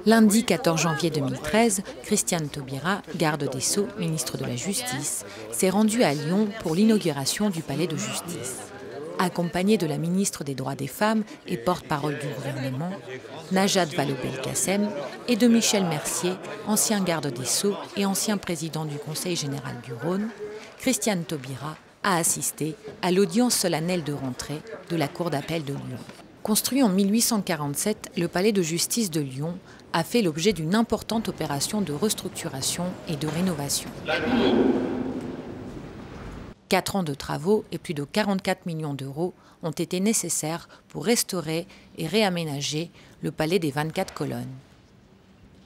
Lundi 14 janvier 2013, Christiane Taubira, garde des Sceaux, ministre de la Justice, s'est rendue à Lyon pour l'inauguration du palais de justice. Accompagnée de la ministre des Droits des Femmes et porte-parole du gouvernement, Najat Vallaud-Belkacem, et de Michel Mercier, ancien garde des Sceaux et ancien président du Conseil général du Rhône, Christiane Taubira a assisté à l'audience solennelle de rentrée de la Cour d'appel de Lyon. Construit en 1847, le palais de justice de Lyon a fait l'objet d'une importante opération de restructuration et de rénovation. 4 ans de travaux et plus de 44 millions d'euros ont été nécessaires pour restaurer et réaménager le palais des 24 colonnes.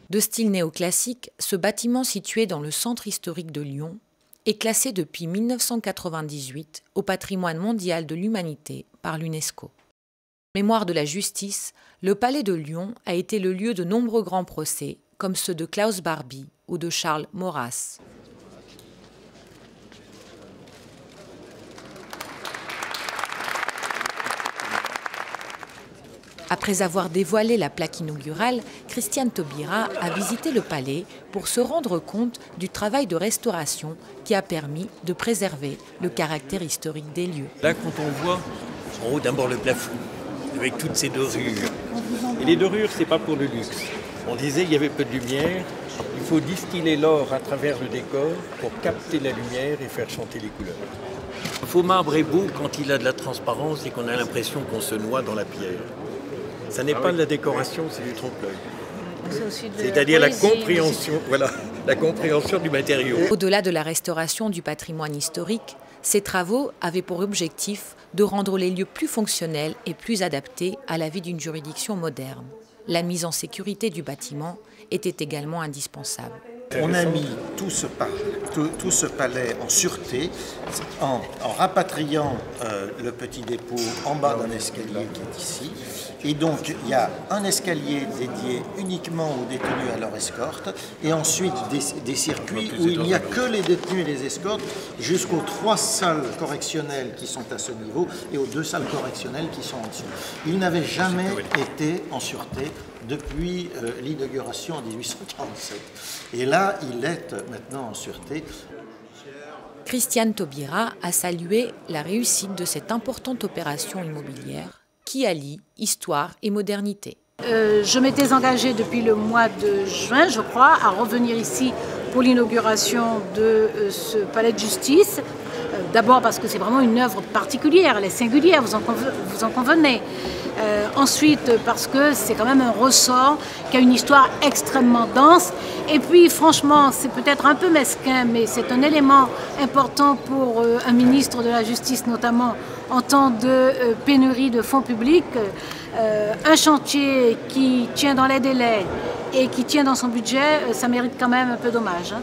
De style néoclassique, ce bâtiment situé dans le centre historique de Lyon est classé depuis 1998 au patrimoine mondial de l'humanité par l'UNESCO. Mémoire de la justice, le palais de Lyon a été le lieu de nombreux grands procès, comme ceux de Klaus Barbie ou de Charles Maurras. Après avoir dévoilé la plaque inaugurale, Christiane Taubira a visité le palais pour se rendre compte du travail de restauration qui a permis de préserver le caractère historique des lieux. Là, quand on voit en haut d'abord le plafond, avec toutes ces dorures. Et les dorures, c'est pas pour le luxe. On disait qu'il y avait peu de lumière, il faut distiller l'or à travers le décor pour capter la lumière et faire chanter les couleurs. Le faux marbre est beau quand il a de la transparence et qu'on a l'impression qu'on se noie dans la pierre. Ça n'est pas de la décoration, c'est du trompe-l'œil. C'est-à-dire la compréhension, voilà, la compréhension du matériau. Au-delà de la restauration du patrimoine historique, ces travaux avaient pour objectif de rendre les lieux plus fonctionnels et plus adaptés à la vie d'une juridiction moderne. La mise en sécurité du bâtiment était également indispensable. On a mis tout ce palais en sûreté en rapatriant le petit dépôt en bas d'un escalier qui est ici. Et donc, il y a un escalier dédié uniquement aux détenus à leur escorte et ensuite des circuits où il n'y a que les détenus et les escortes jusqu'aux 3 salles correctionnelles qui sont à ce niveau et aux 2 salles correctionnelles qui sont en dessous. Il n'avait jamais été en sûreté depuis l'inauguration en 1847. Et là, il est maintenant en sûreté. Christiane Taubira a salué la réussite de cette importante opération immobilière qui allie histoire et modernité. Je m'étais engagée depuis le mois de juin, je crois, à revenir ici pour l'inauguration de ce palais de justice. D'abord parce que c'est vraiment une œuvre particulière, elle est singulière, vous en convenez. Ensuite parce que c'est quand même un ressort qui a une histoire extrêmement dense. Et puis franchement, c'est peut-être un peu mesquin, mais c'est un élément important pour un ministre de la Justice notamment en temps de pénurie de fonds publics. Un chantier qui tient dans les délais et qui tient dans son budget, ça mérite quand même un peu d'hommage.